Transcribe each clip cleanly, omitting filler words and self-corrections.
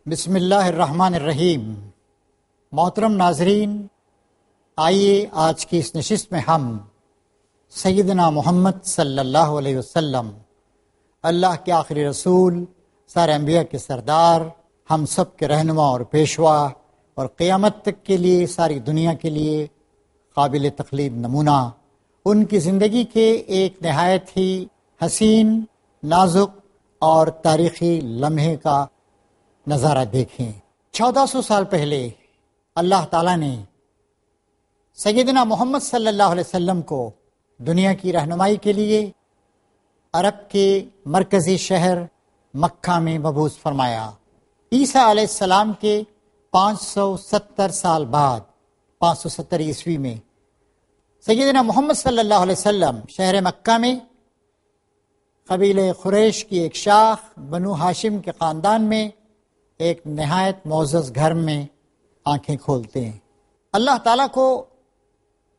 بسم اللہ الرحمن الرحیم۔ محترم ناظرین، آئیے آج کی اس نشست میں ہم سیدنا محمد صلی اللہ علیہ وسلم، اللہ کے آخری رسول، سارے انبیاء کے سردار، ہم سب کے رہنما اور پیشوا، اور قیامت تک کے لیے ساری دنیا کے لیے قابل تقلید نمونہ، ان کی زندگی کے ایک نہایت ہی حسین، نازک اور تاریخی لمحے کا نظارہ دیکھیں۔ 1400 سال پہلے اللہ تعالیٰ نے سیدنا محمد صلی اللہ علیہ وسلم کو دنیا کی رہنمائی کے لیے عرب کے مرکزی شہر مکہ میں مبعوث فرمایا۔ عیسیٰ علیہ السلام کے 570 سال بعد 570 عیسوی میں سیدنا محمد صلی اللہ علیہ وسلم شہر مکہ میں قبیلہ قریش کی ایک شاخ بنو ہاشم کے خاندان میں ایک نہایت معزز گھر میں آنکھیں کھولتے ہیں۔ اللہ تعالیٰ کو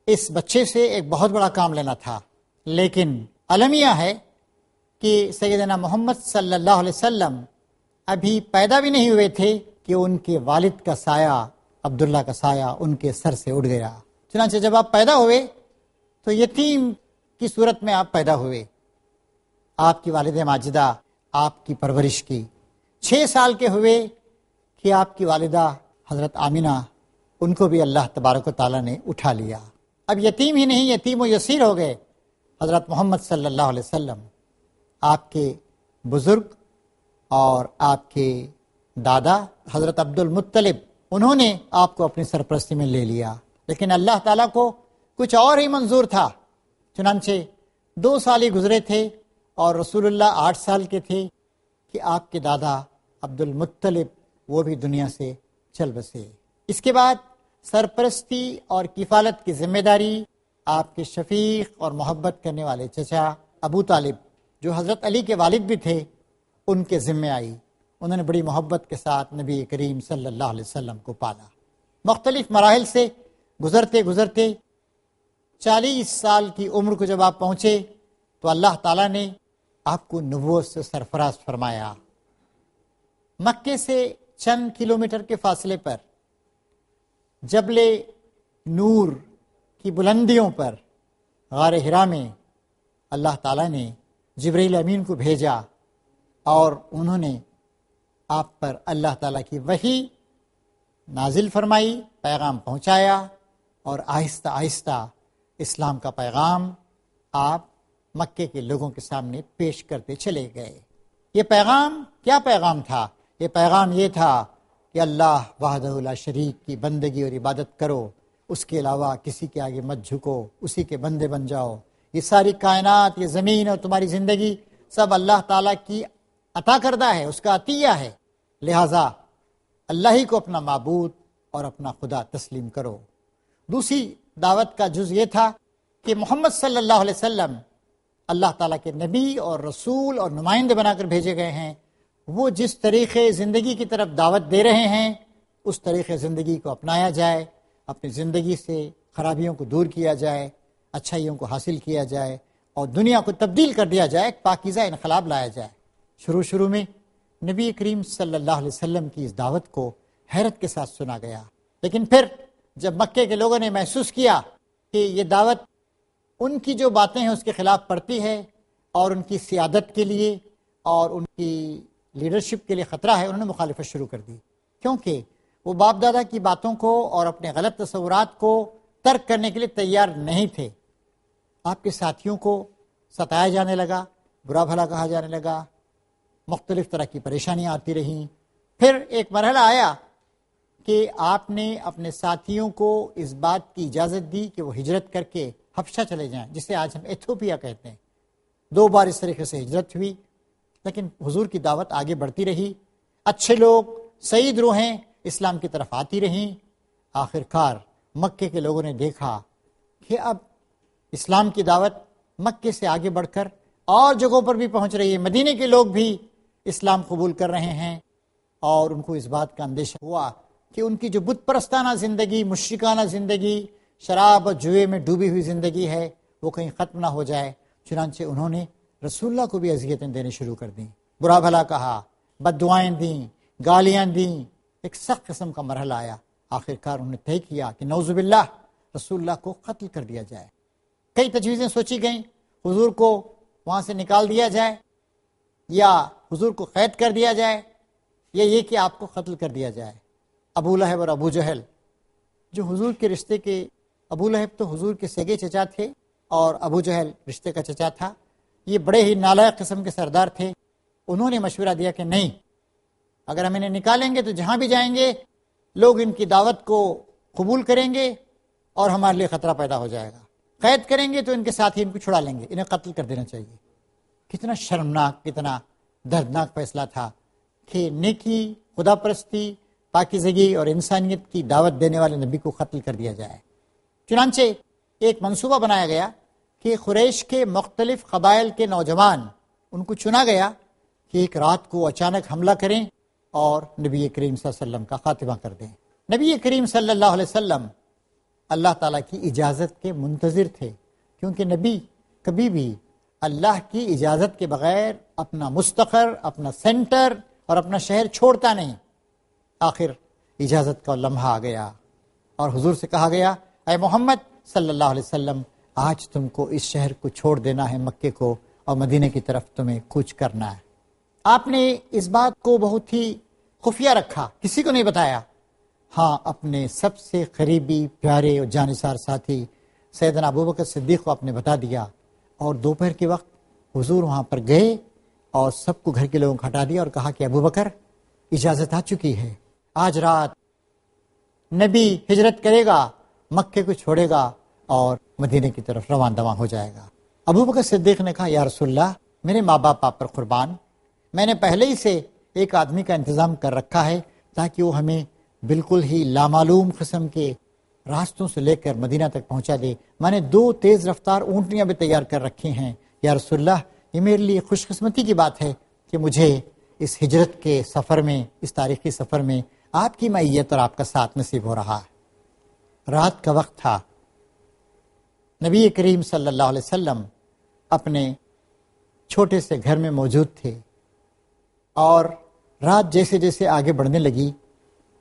اس بچے سے ایک بہت بڑا کام لینا تھا، لیکن المیہ ہے کہ سیدنا محمد صلی اللہ علیہ وسلم ابھی پیدا بھی نہیں ہوئے تھے کہ ان کے والد کا سایہ، عبداللہ کا سایہ ان کے سر سے اڑ گیا۔ چنانچہ جب آپ پیدا ہوئے تو یتیم کی صورت میں آپ پیدا ہوئے۔ آپ کی والدہ ماجدہ آپ کی پرورش کی، 6 سال کے ہوئے کہ آپ کی والدہ حضرت آمینہ، ان کو بھی اللہ تبارک و تعالیٰ نے اٹھا لیا۔ اب یتیم ہی نہیں، یتیم و یسیر ہو گئے حضرت محمد صلی اللہ علیہ وسلم۔ آپ کے بزرگ اور آپ کے دادا حضرت عبد المطلب، انہوں نے آپ کو اپنی سرپرستی میں لے لیا، لیکن اللہ تعالیٰ کو کچھ اور ہی منظور تھا۔ چنانچہ 2 سال ہی گزرے تھے اور رسول اللہ 8 سال کے تھے کہ آپ کے دادا عبد المطلب وہ بھی دنیا سے چل بسے۔ اس کے بعد سرپرستی اور کفالت کی ذمہ داری آپ کے شفیق اور محبت کرنے والے چچا ابو طالب، جو حضرت علی کے والد بھی تھے، ان کے ذمہ آئی۔ انہوں نے بڑی محبت کے ساتھ نبی کریم صلی اللہ علیہ وسلم کو پالا۔ مختلف مراحل سے گزرتے گزرتے 40 سال کی عمر کو جب آپ پہنچے تو اللہ تعالیٰ نے آپ کو نبوت سے سرفراز فرمایا۔ مکے سے چند کلومیٹر کے فاصلے پر جبل نور کی بلندیوں پر غار حرا میں اللہ تعالیٰ نے جبرائیل امین کو بھیجا اور انہوں نے آپ پر اللہ تعالیٰ کی وحی نازل فرمائی، پیغام پہنچایا، اور آہستہ آہستہ اسلام کا پیغام آپ مکے کے لوگوں کے سامنے پیش کرتے چلے گئے۔ یہ پیغام کیا پیغام تھا؟ یہ پیغام یہ تھا کہ اللہ وحدہ لا شریک کی بندگی اور عبادت کرو، اس کے علاوہ کسی کے آگے مت جھکو، اسی کے بندے بن جاؤ۔ یہ ساری کائنات، یہ زمین اور تمہاری زندگی سب اللہ تعالیٰ کی عطا کردہ ہے، اس کا عطیہ ہے، لہٰذا اللہ ہی کو اپنا معبود اور اپنا خدا تسلیم کرو۔ دوسری دعوت کا جز یہ تھا کہ محمد صلی اللہ علیہ وسلم اللہ تعالیٰ کے نبی اور رسول اور نمائندے بنا کر بھیجے گئے ہیں، وہ جس طریقے زندگی کی طرف دعوت دے رہے ہیں اس طریقے زندگی کو اپنایا جائے، اپنی زندگی سے خرابیوں کو دور کیا جائے، اچھائیوں کو حاصل کیا جائے، اور دنیا کو تبدیل کر دیا جائے، ایک پاکیزہ انقلاب لایا جائے۔ شروع میں نبی کریم صلی اللہ علیہ وسلم کی اس دعوت کو حیرت کے ساتھ سنا گیا، لیکن پھر جب مکے کے لوگوں نے محسوس کیا کہ یہ دعوت ان کی جو باتیں ہیں اس کے خلاف پڑتی ہے اور ان کی سیادت کے لیے اور ان کی لیڈرشپ کے لیے خطرہ ہے، انہوں نے مخالفت شروع کر دی، کیونکہ وہ باپ دادا کی باتوں کو اور اپنے غلط تصورات کو ترک کرنے کے لیے تیار نہیں تھے۔ آپ کے ساتھیوں کو ستایا جانے لگا، برا بھلا کہا جانے لگا، مختلف طرح کی پریشانیاں آتی رہیں۔ پھر ایک مرحلہ آیا کہ آپ نے اپنے ساتھیوں کو اس بات کی اجازت دی کہ وہ ہجرت کر کے حبشہ چلے جائیں، جسے آج ہم ایتھوپیا کہتے ہیں۔ 2 بار اس طریقے سے ہجرت ہوئی، لیکن حضور کی دعوت آگے بڑھتی رہی، اچھے لوگ، سعید روحیں اسلام کی طرف آتی رہیں۔ آخر کار مکے کے لوگوں نے دیکھا کہ اب اسلام کی دعوت مکے سے آگے بڑھ کر اور جگہوں پر بھی پہنچ رہی ہے، مدینے کے لوگ بھی اسلام قبول کر رہے ہیں، اور ان کو اس بات کا اندیشہ ہوا کہ ان کی جو بت پرستانہ زندگی، مشرکانہ زندگی، شراب اور جوئے میں ڈوبی ہوئی زندگی ہے، وہ کہیں ختم نہ ہو جائے۔ چنانچہ انہوں نے رسول اللہ کو بھی اذیتیں دینے شروع کر دیں، برا بھلا کہا، بد دعائیں دیں، گالیاں دیں، ایک سخت قسم کا مرحلہ آیا۔ آخر کار انہوں نے طے کیا کہ نعوذ باللہ رسول اللہ کو قتل کر دیا جائے۔ کئی تجویزیں سوچی گئیں، حضور کو وہاں سے نکال دیا جائے، یا حضور کو قید کر دیا جائے، یا یہ کہ آپ کو قتل کر دیا جائے۔ ابو لہب اور ابو جہل جو حضور کے رشتے کے، ابو لہب تو حضور کے سگے چچا تھے اور ابو جہل رشتے کا چچا تھا، یہ بڑے ہی نالائق قسم کے سردار تھے۔ انہوں نے مشورہ دیا کہ نہیں، اگر ہم انہیں نکالیں گے تو جہاں بھی جائیں گے لوگ ان کی دعوت کو قبول کریں گے اور ہمارے لیے خطرہ پیدا ہو جائے گا، قید کریں گے تو ان کے ساتھ ہی ان کو چھڑا لیں گے، انہیں قتل کر دینا چاہیے۔ کتنا شرمناک، کتنا دردناک فیصلہ تھا کہ نیکی، خدا پرستی، پاکیزگی اور انسانیت کی دعوت دینے والے نبی کو قتل کر دیا جائے۔ چنانچہ ایک منصوبہ بنایا گیا کہ قریش کے مختلف قبائل کے نوجوان، ان کو چنا گیا کہ ایک رات کو اچانک حملہ کریں اور نبی کریم صلی اللہ علیہ وسلم کا خاتمہ کر دیں۔ نبی کریم صلی اللہ علیہ وسلم اللہ تعالیٰ کی اجازت کے منتظر تھے، کیونکہ نبی کبھی بھی اللہ کی اجازت کے بغیر اپنا مستقر، اپنا سینٹر اور اپنا شہر چھوڑتا نہیں۔ آخر اجازت کا لمحہ آ گیا اور حضور سے کہا گیا، اے محمد صلی اللہ علیہ وسلم، آج تم کو اس شہر کو چھوڑ دینا ہے، مکے کو، اور مدینہ کی طرف تمہیں کوچ کرنا ہے۔ آپ نے اس بات کو بہت ہی خفیہ رکھا، کسی کو نہیں بتایا۔ ہاں، اپنے سب سے قریبی، پیارے اور جانثار ساتھی سیدنا ابوبکر صدیق کو آپ نے بتا دیا، اور دوپہر کے وقت حضور وہاں پر گئے اور سب کو، گھر کے لوگوں کو ہٹا دیا اور کہا کہ ابوبکر، اجازت آ چکی ہے، آج رات نبی ہجرت کرے گا، مکے کو چھوڑے گا اور مدینہ کی طرف رواں دواں ہو جائے گا۔ ابوبکر صدیق نے کہا، یا رسول اللہ، میرے ماں باپ آپ پر قربان، میں نے پہلے ہی سے ایک آدمی کا انتظام کر رکھا ہے تاکہ وہ ہمیں بالکل ہی لامعلوم قسم کے راستوں سے لے کر مدینہ تک پہنچا دے۔ میں نے 2 تیز رفتار اونٹنیاں بھی تیار کر رکھی ہیں۔ یا رسول اللہ، یہ میرے لیے خوش قسمتی کی بات ہے کہ مجھے اس ہجرت کے سفر میں، اس تاریخی سفر میں آپ کی معیت اور آپ کا ساتھ نصیب ہو رہا ہے۔ رات کا وقت تھا، نبی کریم صلی اللہ علیہ وسلم اپنے چھوٹے سے گھر میں موجود تھے، اور رات جیسے جیسے آگے بڑھنے لگی،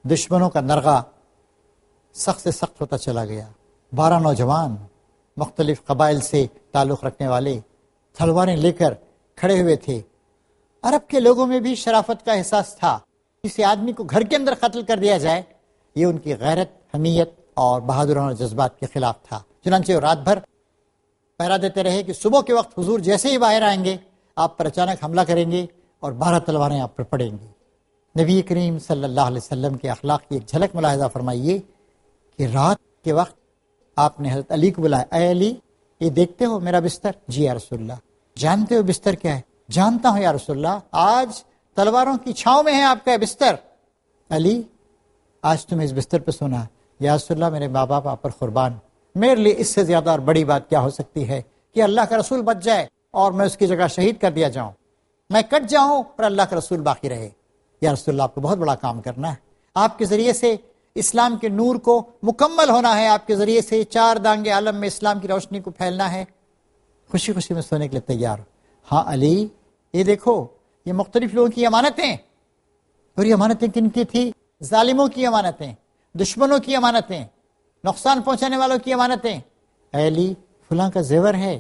دشمنوں کا نرغہ سخت سے سخت ہوتا چلا گیا۔ 12 نوجوان مختلف قبائل سے تعلق رکھنے والے تلواریں لے کر کھڑے ہوئے تھے۔ عرب کے لوگوں میں بھی شرافت کا احساس تھا، کسی آدمی کو گھر کے اندر قتل کر دیا جائے، یہ ان کی غیرت، حمیت اور بہادرانہ جذبات کے خلاف تھا۔ چنانچہ وہ رات بھر پہرا دیتے رہے کہ صبح کے وقت حضور جیسے ہی باہر آئیں گے آپ پر اچانک حملہ کریں گے اور 12 تلواریں آپ پر پڑیں گی۔ نبی کریم صلی اللہ علیہ وسلم کے اخلاق کی ایک جھلک ملاحظہ فرمائیے کہ رات کے وقت آپ نے حضرت علی کو بلایا، اے علی، یہ دیکھتے ہو میرا بستر؟ جی یا رسول اللہ۔ جانتے ہو بستر کیا ہے؟ جانتا ہوں یا رسول اللہ، آج تلواروں کی چھاؤں میں ہے آپ کا بستر۔ علی، آج تمہیں اس بستر پہ سونا؟ یا رسول اللہ، میرے ماں باپ آپ پر قربان، میرے لیے اس سے زیادہ اور بڑی بات کیا ہو سکتی ہے کہ اللہ کا رسول بچ جائے اور میں اس کی جگہ شہید کر دیا جاؤں، میں کٹ جاؤں اور اللہ کا رسول باقی رہے۔ یا رسول اللہ، آپ کو بہت بڑا کام کرنا ہے، آپ کے ذریعے سے اسلام کے نور کو مکمل ہونا ہے، آپ کے ذریعے سے 4 دانگے عالم میں اسلام کی روشنی کو پھیلنا ہے۔ خوشی خوشی میں سونے کے لیے تیار۔ ہاں علی، یہ دیکھو، یہ مختلف لوگوں کی امانتیں، اور یہ امانتیں کن کی تھی؟ ظالموں کی امانتیں، دشمنوں کی امانتیں، نقصان پہنچانے والوں کی امانتیں۔ اے علی، فلاں کا زیور ہے،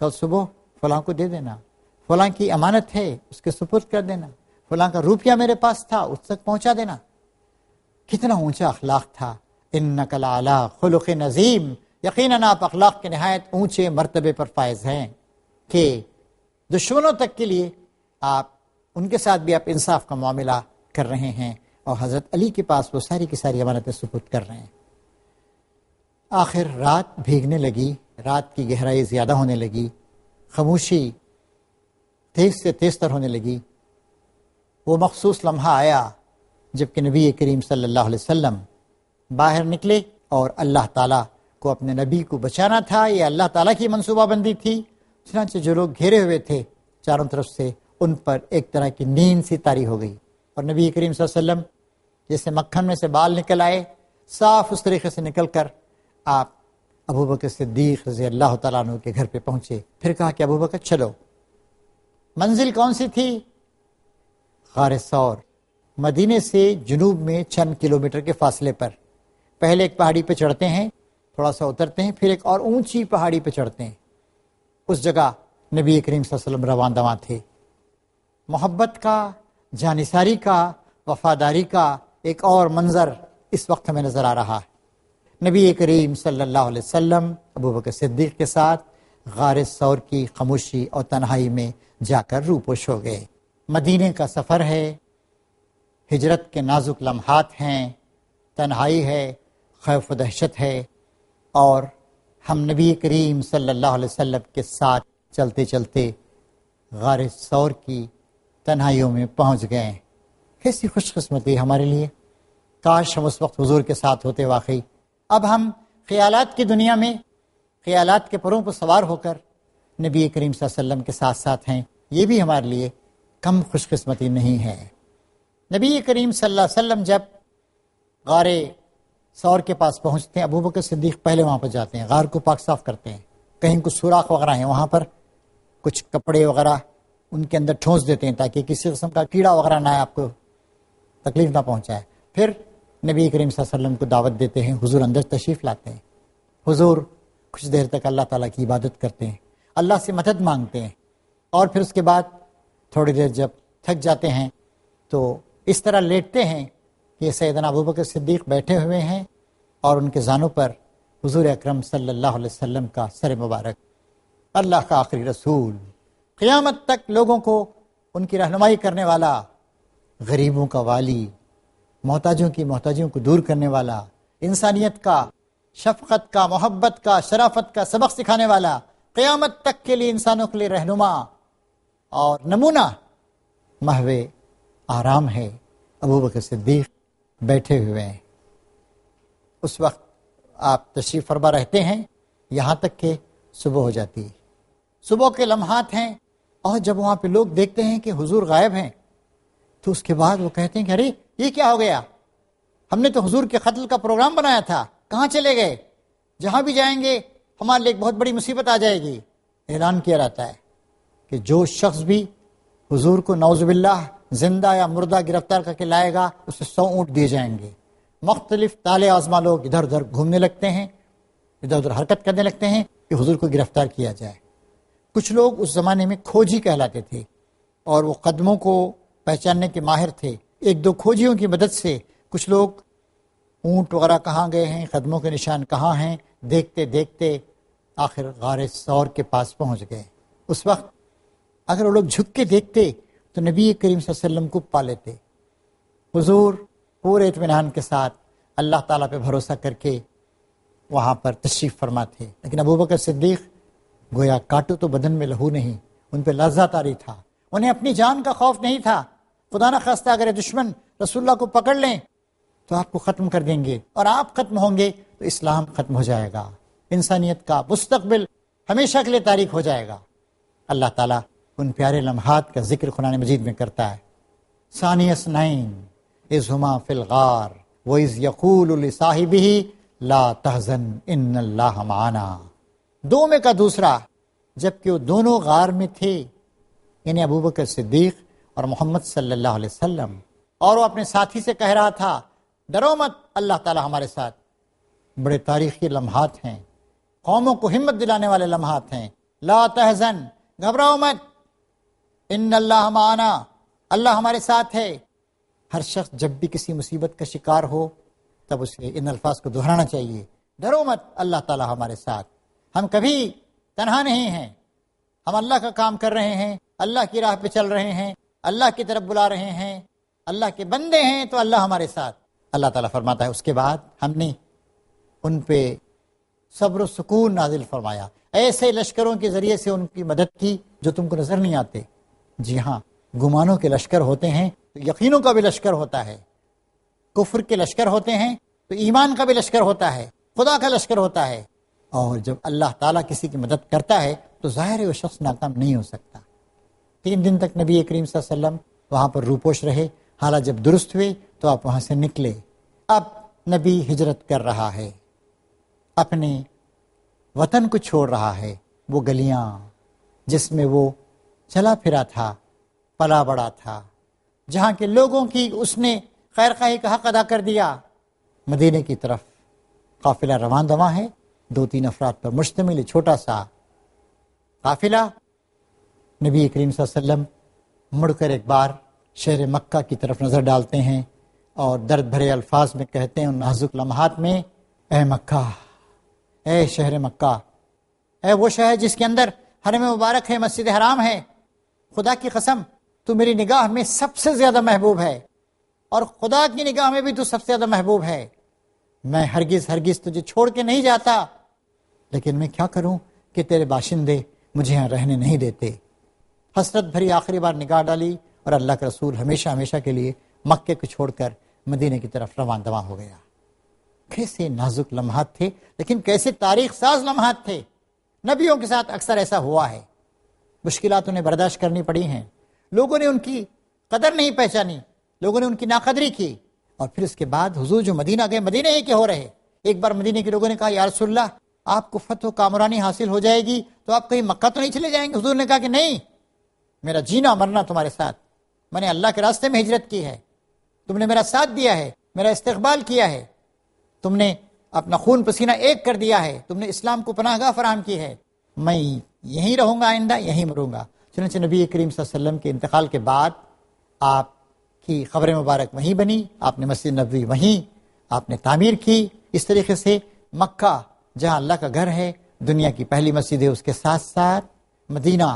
کل صبح فلاں کو دے دینا، فلاں کی امانت ہے، اس کے سپرد کر دینا، فلاں کا روپیہ میرے پاس تھا، اس تک پہنچا دینا۔ کتنا اونچا اخلاق تھا۔ انک لعلی خلق عظیم، یقیناً آپ اخلاق کے نہایت اونچے مرتبے پر فائز ہیں کہ دشمنوں تک کے لیے آپ ان کے ساتھ بھی آپ انصاف کا معاملہ کر رہے ہیں، اور حضرت علی کے پاس وہ ساری کی ساری امانتیں سپرد کر رہے ہیں۔ آخر رات بھیگنے لگی، رات کی گہرائی زیادہ ہونے لگی، خاموشی تیز سے تیز تر ہونے لگی۔ وہ مخصوص لمحہ آیا جبکہ نبی کریم صلی اللہ علیہ وسلم باہر نکلے، اور اللہ تعالیٰ کو اپنے نبی کو بچانا تھا، یہ اللہ تعالیٰ کی منصوبہ بندی تھی۔ چنانچہ جو لوگ گھیرے ہوئے تھے چاروں طرف سے، ان پر ایک طرح کی نیند سی طاری ہو گئی، اور نبی کریم صلی اللہ علیہ وسلم جیسے مکھن میں سے بال نکل آئے، صاف اس طریقے سے نکل کر آپ ابوبکر صدیق رضی اللہ تعالیٰ عنہ کے گھر پہ پہنچے۔ پھر کہا کہ ابوبکر چلو۔ منزل کون سی تھی؟ غار ثور، مدینے سے جنوب میں چند کلومیٹر کے فاصلے پر. پہلے ایک پہاڑی پہ چڑھتے ہیں، تھوڑا سا اترتے ہیں، پھر ایک اور اونچی پہاڑی پہ چڑھتے ہیں. اس جگہ نبی کریم صلی اللہ علیہ وسلم رواں دواں تھے. محبت کا، جانثاری کا، وفاداری کا ایک اور منظر اس وقت ہمیں نظر آ رہا ہے. نبی کریم صلی اللہ علیہ وسلم ابوبکر صدیق کے ساتھ غار ثور کی خاموشی اور تنہائی میں جا کر روپوش ہو گئے. مدینے کا سفر ہے، ہجرت کے نازک لمحات ہیں، تنہائی ہے، خوف و دہشت ہے، اور ہم نبی کریم صلی اللہ علیہ وسلم کے ساتھ چلتے چلتے غار ثور کی تنہائیوں میں پہنچ گئے. کیسی خوش قسمتی ہمارے لیے، کاش ہم اس وقت حضور کے ساتھ ہوتے. واقعی اب ہم خیالات کی دنیا میں خیالات کے پروں پر سوار ہو کر نبی کریم صلی اللہ علیہ وسلم کے ساتھ ساتھ ہیں. یہ بھی ہمارے لیے کم خوش قسمتی نہیں ہے. نبی کریم صلی اللہ علیہ وسلم جب غار ثور کے پاس پہنچتے ہیں، ابوبکر صدیق پہلے وہاں پر جاتے ہیں، غار کو پاک صاف کرتے ہیں. کہیں کچھ سوراخ وغیرہ ہیں وہاں پر، کچھ کپڑے وغیرہ ان کے اندر ٹھونس دیتے ہیں تاکہ کسی قسم کا کیڑا وغیرہ نہ آپ کو تکلیف نہ پہنچائے. پھر نبی کریم صلی اللہ علیہ وسلم کو دعوت دیتے ہیں. حضور اندر تشریف لاتے ہیں. حضور کچھ دیر تک اللہ تعالیٰ کی عبادت کرتے ہیں، اللہ سے مدد مانگتے ہیں، اور پھر اس کے بعد تھوڑی دیر جب تھک جاتے ہیں تو اس طرح لیٹتے ہیں کہ سیدنا ابوبکر صدیق بیٹھے ہوئے ہیں اور ان کے زانوں پر حضور اکرم صلی اللہ علیہ وسلم کا سر مبارک. اللہ کا آخری رسول، قیامت تک لوگوں کو ان کی رہنمائی کرنے والا، غریبوں کا والی، محتاجوں کی محتاجیوں کو دور کرنے والا، انسانیت کا، شفقت کا، محبت کا، شرافت کا سبق سکھانے والا، قیامت تک کے لیے انسانوں کے لیے رہنما اور نمونہ، محو آرام ہے. ابوبکر صدیق بیٹھے ہوئے ہیں. اس وقت آپ تشریف فرما رہتے ہیں یہاں تک کہ صبح ہو جاتی ہے. صبح کے لمحات ہیں، اور جب وہاں پہ لوگ دیکھتے ہیں کہ حضور غائب ہیں تو اس کے بعد وہ کہتے ہیں کہ ارے یہ کیا ہو گیا، ہم نے تو حضور کے قتل کا پروگرام بنایا تھا، کہاں چلے گئے؟ جہاں بھی جائیں گے ہمارے لیے ایک بہت بڑی مصیبت آ جائے گی. اعلان کیا جاتا ہے کہ جو شخص بھی حضور کو نعوذ باللہ زندہ یا مردہ گرفتار کر کے لائے گا اسے 100 اونٹ دیے جائیں گے. مختلف تالے آزما لوگ ادھر ادھر گھومنے لگتے ہیں، ادھر ادھر حرکت کرنے لگتے ہیں کہ حضور کو گرفتار کیا جائے. کچھ لوگ اس زمانے میں کھوجی کہلاتے تھے اور وہ قدموں کو پہچاننے کے ماہر تھے. ایک دو کھوجیوں کی مدد سے کچھ لوگ اونٹ وغیرہ کہاں گئے ہیں، قدموں کے نشان کہاں ہیں، دیکھتے دیکھتے آخر غار ثور کے پاس پہنچ گئے. اس وقت اگر وہ لوگ جھک کے دیکھتے تو نبی کریم صلی اللہ علیہ وسلم کو پا لیتے. حضور پورے اطمینان کے ساتھ اللہ تعالیٰ پہ بھروسہ کر کے وہاں پر تشریف فرما تھے. لیکن ابوبکر صدیق گویا کاٹو تو بدن میں لہو نہیں، ان پہ لرزہ طاری تھا. انہیں اپنی جان کا خوف نہیں تھا. خدا نہ خواستہ اگر دشمن رسول اللہ کو پکڑ لیں تو آپ کو ختم کر دیں گے، اور آپ ختم ہوں گے تو اسلام ختم ہو جائے گا، انسانیت کا مستقبل ہمیشہ کے لیے تاریک ہو جائے گا. اللہ تعالیٰ ان پیارے لمحات کا ذکر قرآن مجید میں کرتا ہے. ثانی اثنین اذ ہما فی الغار واذ یقول لصاحبہ لا تحزن ان اللہ معنا. دو میں کا دوسرا، جبکہ وہ دونوں غار میں تھے، یعنی ابوبکر صدیق اور محمد صلی اللہ علیہ وسلم، اور وہ اپنے ساتھی سے کہہ رہا تھا ڈرو مت، اللہ تعالیٰ ہمارے ساتھ. بڑے تاریخی لمحات ہیں، قوموں کو ہمت دلانے والے لمحات ہیں. لا تحزن، گھبراؤ مت، ان اللہ معنا، اللہ ہمارے ساتھ ہے. ہر شخص جب بھی کسی مصیبت کا شکار ہو تب اسے ان الفاظ کو دہرانا چاہیے، ڈرو مت، اللہ تعالیٰ ہمارے ساتھ. ہم کبھی تنہا نہیں ہیں، ہم اللہ کا کام کر رہے ہیں، اللہ کی راہ پہ چل رہے ہیں، اللہ کی طرف بلا رہے ہیں، اللہ کے بندے ہیں تو اللہ ہمارے ساتھ. اللہ تعالیٰ فرماتا ہے اس کے بعد ہم نے ان پہ صبر و سکون نازل فرمایا، ایسے لشکروں کے ذریعے سے ان کی مدد کی جو تم کو نظر نہیں آتے. جی ہاں، گمانوں کے لشکر ہوتے ہیں تو یقینوں کا بھی لشکر ہوتا ہے، کفر کے لشکر ہوتے ہیں تو ایمان کا بھی لشکر ہوتا ہے، خدا کا لشکر ہوتا ہے. اور جب اللہ تعالیٰ کسی کی مدد کرتا ہے تو ظاہر ہے وہ شخص ناکام نہیں ہو سکتا. 3 دن تک نبی کریم صلی اللہ علیہ وسلم وہاں پر روپوش رہے. حالات جب درست ہوئے تو آپ وہاں سے نکلے. اب نبی ہجرت کر رہا ہے، اپنے وطن کو چھوڑ رہا ہے، وہ گلیاں جس میں وہ چلا پھرا تھا، پلا بڑا تھا، جہاں کے لوگوں کی اس نے خیر خواہی کا حق ادا کر دیا۔ مدینے کی طرف قافلہ روان دواں ہے، 2-3 افراد پر مشتمل چھوٹا سا قافلہ۔ نبی کریم صلی اللہ علیہ وسلم مڑ کر ایک بار شہر مکہ کی طرف نظر ڈالتے ہیں اور درد بھرے الفاظ میں کہتے ہیں ان نازک لمحات میں، اے مکہ، اے شہر مکہ، اے وہ شہر جس کے اندر حرم مبارک ہے، مسجد حرام ہے، خدا کی قسم تو میری نگاہ میں سب سے زیادہ محبوب ہے، اور خدا کی نگاہ میں بھی تو سب سے زیادہ محبوب ہے۔ میں ہرگز ہرگز تجھے چھوڑ کے نہیں جاتا، لیکن میں کیا کروں کہ تیرے باشندے مجھے یہاں رہنے نہیں دیتے۔ حسرت بھری آخری بار نگاہ ڈالی اور اللہ کا رسول ہمیشہ ہمیشہ کے لیے مکے کو چھوڑ کر مدینے کی طرف روان دواں ہو گیا۔ کیسے نازک لمحات تھے، لیکن کیسے تاریخ ساز لمحات تھے۔ نبیوں کے ساتھ اکثر ایسا ہوا ہے، مشکلات انہیں برداشت کرنی پڑی ہیں، لوگوں نے ان کی قدر نہیں پہچانی، لوگوں نے ان کی ناقدری کی، اور پھر اس کے بعد حضور جو مدینہ گئے، مدینہ ہی کے ہو رہے۔ ایک بار مدینہ کے لوگوں نے کہا یا رسول اللہ آپ کو فتح و کامرانی حاصل ہو جائے گی تو آپ کہیں مکہ تو نہیں چلے جائیں گے؟ حضور نے کہا کہ نہیں، میرا جینا مرنا تمہارے ساتھ، میں نے اللہ کے راستے میں ہجرت کی ہے، تم نے میرا ساتھ دیا ہے، میرا استقبال کیا ہے، تم نے اپنا خون پسینہ ایک کر دیا ہے، تم نے اسلام کو پناہ گاہ فراہم کی ہے، میں یہیں رہوں گا، آئندہ یہیں مروں گا۔ چنانچہ نبی کریم صلی اللہ علیہ وسلم کے انتقال کے بعد آپ کی قبر مبارک وہیں بنی، آپ نے مسجد نبوی وہیں آپ نے تعمیر کی۔ اس طریقے سے مکہ جہاں اللہ کا گھر ہے، دنیا کی پہلی مسجد ہے، اس کے ساتھ ساتھ مدینہ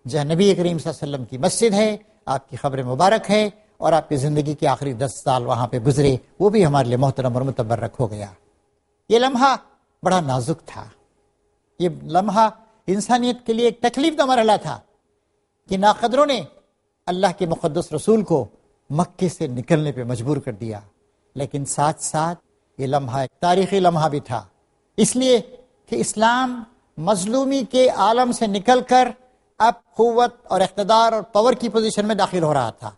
جہاں نبی کریم صلی اللہ علیہ وسلم کی مسجد ہے، آپ کی قبر مبارک ہے، اور آپ کی زندگی کے آخری 10 سال وہاں پہ گزرے، وہ بھی ہمارے لیے محترم اور متبرک ہو گیا۔ یہ لمحہ بڑا نازک تھا، یہ لمحہ انسانیت کے لیے ایک تکلیف کا مرحلہ تھا کہ ناقدروں نے اللہ کے مقدس رسول کو مکے سے نکلنے پہ مجبور کر دیا، لیکن ساتھ ساتھ یہ لمحہ ایک تاریخی لمحہ بھی تھا، اس لیے کہ اسلام مظلومی کے عالم سے نکل کر اب قوت اور اقتدار اور پاور کی پوزیشن میں داخل ہو رہا تھا۔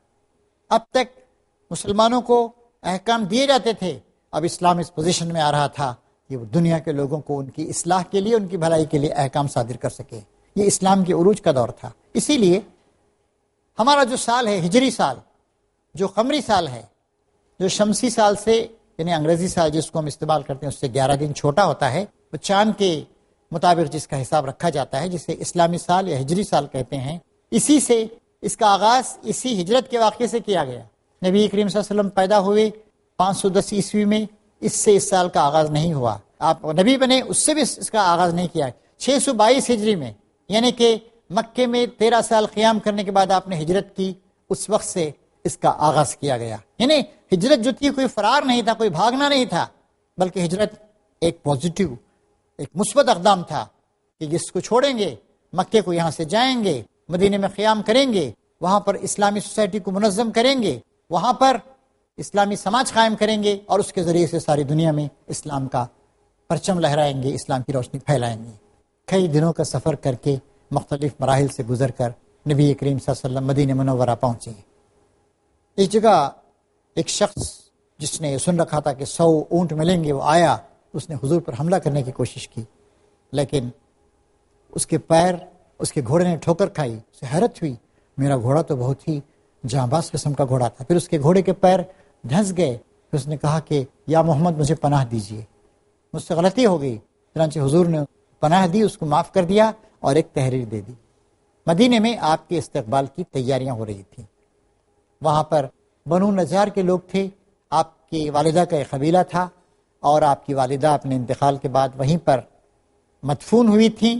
اب تک مسلمانوں کو احکام دیے جاتے تھے، اب اسلام اس پوزیشن میں آ رہا تھا کہ وہ دنیا کے لوگوں کو ان کی اصلاح کے لیے، ان کی بھلائی کے لیے احکام صادر کر سکے۔ یہ اسلام کے عروج کا دور تھا۔ اسی لیے ہمارا جو سال ہے، ہجری سال، جو قمری سال ہے، جو شمسی سال سے یعنی انگریزی سال جس کو ہم استعمال کرتے ہیں اس سے 11 دن چھوٹا ہوتا ہے، وہ چاند کے مطابق جس کا حساب رکھا جاتا ہے، جسے اسلامی سال یا ہجری سال کہتے ہیں، اسی سے اس کا آغاز اسی ہجرت کے واقعے سے کیا گیا۔ نبی کریم صلی اللہ علیہ وسلم پیدا ہوئے 510 عیسوی میں، اس سے اس سال کا آغاز نہیں ہوا۔ آپ نبی بنے اس سے بھی اس کا آغاز نہیں کیا۔ 622 ہجری میں، یعنی کہ مکے میں 13 سال قیام کرنے کے بعد آپ نے ہجرت کی، اس وقت سے اس کا آغاز کیا گیا۔ یعنی ہجرت جو تھی کوئی فرار نہیں تھا، کوئی بھاگنا نہیں تھا، بلکہ ہجرت ایک پازیٹیو، ایک مثبت اقدام تھا کہ جس کو چھوڑیں گے، مکے کو یہاں سے جائیں گے، مدینے میں قیام کریں گے، وہاں پر اسلامی سوسائٹی کو منظم کریں گے، وہاں پر اسلامی سماج قائم کریں گے، اور اس کے ذریعے سے ساری دنیا میں اسلام کا پرچم لہرائیں گے، اسلام کی روشنی پھیلائیں گے۔ کئی دنوں کا سفر کر کے، مختلف مراحل سے گزر کر نبی کریم صلی اللہ علیہ وسلم مدینہ منورہ پہنچے۔ اس جگہ ایک شخص جس نے سن رکھا تھا کہ 100 اونٹ ملیں گے، وہ آیا، اس نے حضور پر حملہ کرنے کی کوشش کی، لیکن اس کے پیر، اس کے گھوڑے نے ٹھوکر کھائی۔ اسے حیرت ہوئی، میرا گھوڑا تو بہت ہی جانباز قسم کا گھوڑا تھا۔ پھر اس کے گھوڑے کے پیر دھنس گئے، پھر اس نے کہا کہ یا محمد مجھے پناہ دیجیے، مجھ سے غلطی ہو گئی۔ چنانچہ حضور نے پناہ دی، اس کو معاف کر دیا اور ایک تحریر دے دی۔ مدینے میں آپ کے استقبال کی تیاریاں ہو رہی تھیں۔ وہاں پر بنو نجار کے لوگ تھے، آپ کی والدہ کا ایک قبیلہ تھا، اور آپ کی والدہ اپنے انتقال کے بعد وہیں پر مدفون ہوئی تھیں۔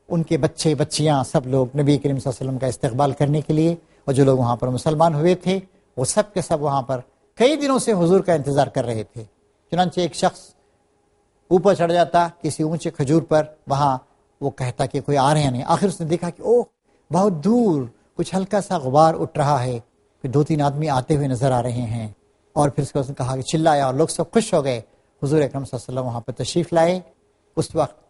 ان کے بچے بچیاں سب لوگ نبی کریم صلی اللہ علیہ وسلم کا استقبال کرنے کے لیے، اور جو لوگ وہاں پر مسلمان ہوئے تھے وہ سب کے سب وہاں پر کئی دنوں سے حضور کا انتظار کر رہے تھے۔ چنانچہ ایک شخص اوپر چڑھ جاتا کسی اونچے کھجور پر، وہاں وہ کہتا کہ کوئی آ رہے ہیں نہیں۔ آخر اس نے دیکھا کہ اوہ بہت دور کچھ ہلکا سا غبار اٹھ رہا ہے، پھر 2-3 آدمی آتے ہوئے نظر آ رہے ہیں، اور پھر اس نے کہا کہ چلایا، اور لوگ سب خوش ہو گئے۔ حضور اکرم صلی اللہ علیہ وسلم وہاں پر تشریف لائے۔ اس وقت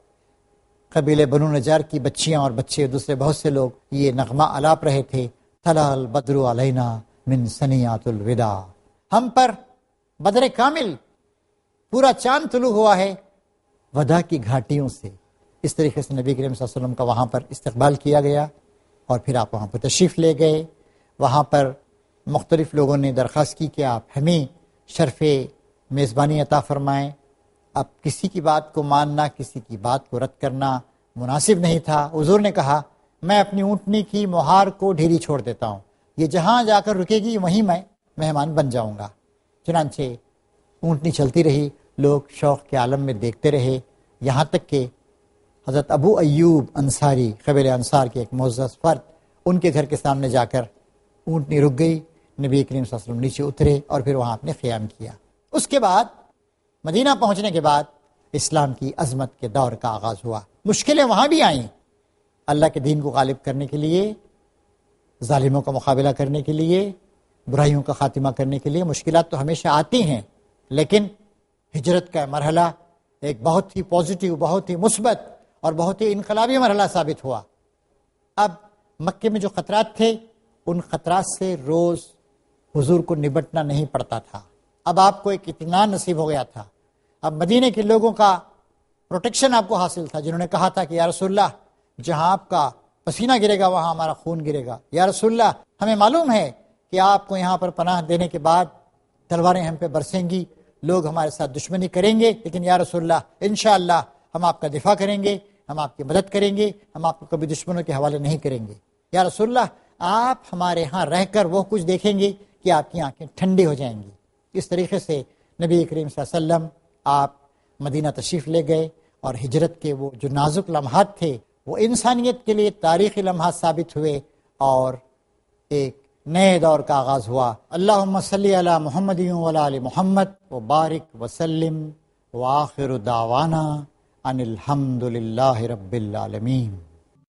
قبیلے بنو نجار کی بچیاں اور بچے، دوسرے بہت سے لوگ یہ نغمہ الاپ رہے تھے، طلع البدر علینا من ثنیات الوداع، ہم پر بدر کامل، پورا چاند طلوع ہوا ہے وداع کی گھاٹیوں سے۔ اس طریقے سے نبی کریم صلی اللہ علیہ وسلم کا وہاں پر استقبال کیا گیا، اور پھر آپ وہاں پر تشریف لے گئے۔ وہاں پر مختلف لوگوں نے درخواست کی کہ آپ ہمیں شرف میزبانی عطا فرمائیں. اب کسی کی بات کو ماننا، کسی کی بات کو رد کرنا مناسب نہیں تھا. حضور نے کہا میں اپنی اونٹنی کی مہار کو ڈھیری چھوڑ دیتا ہوں، یہ جہاں جا کر رکے گی وہیں میں مہمان بن جاؤں گا. چنانچہ اونٹنی چلتی رہی، لوگ شوق کے عالم میں دیکھتے رہے، یہاں تک کہ حضرت ابو ایوب انصاری قبیلہ انصار کے ایک معزز فرد، ان کے گھر کے سامنے جا کر اونٹنی رک گئی. نبی کریم صلی اللہ علیہ وسلم نیچے اترے اور پھر وہاں اپنے قیام کیا. اس کے بعد مدینہ پہنچنے کے بعد اسلام کی عظمت کے دور کا آغاز ہوا. مشکلیں وہاں بھی آئیں، اللہ کے دین کو غالب کرنے کے لیے، ظالموں کا مقابلہ کرنے کے لیے، برائیوں کا خاتمہ کرنے کے لیے. مشکلات تو ہمیشہ آتی ہیں، لیکن ہجرت کا مرحلہ ایک بہت ہی پازیٹیو، بہت ہی مثبت اور بہت ہی انقلابی مرحلہ ثابت ہوا. اب مکے میں جو خطرات تھے، ان خطرات سے روز حضور کو نبٹنا نہیں پڑتا تھا. اب آپ کو ایک اطمینان نصیب ہو گیا تھا. اب مدینے کے لوگوں کا پروٹیکشن آپ کو حاصل تھا، جنہوں نے کہا تھا کہ یا رسول اللہ، جہاں آپ کا پسینہ گرے گا وہاں ہمارا خون گرے گا. یا رسول اللہ، ہمیں معلوم ہے کہ آپ کو یہاں پر پناہ دینے کے بعد تلواریں ہم پہ برسیں گی، لوگ ہمارے ساتھ دشمنی کریں گے، لیکن یا رسول اللہ انشاءاللہ ہم آپ کا دفاع کریں گے، ہم آپ کی مدد کریں گے، ہم آپ کو کبھی دشمنوں کے حوالے نہیں کریں گے. یا رسول اللہ، آپ ہمارے ہاں رہ کر وہ کچھ دیکھیں گے کہ آپ کی آنکھیں ٹھنڈی ہو جائیں گی. اس طریقے سے نبی کریم صلی اللہ علیہ وسلم آپ مدینہ تشریف لے گئے، اور ہجرت کے وہ جو نازک لمحات تھے وہ انسانیت کے لیے تاریخی لمحات ثابت ہوئے، اور ایک نئے دور کا آغاز ہوا. اللہم صلی علی محمد وعلی آل محمد وبارک وسلم، وآخر دعوانا ان الحمد للہ رب العالمین.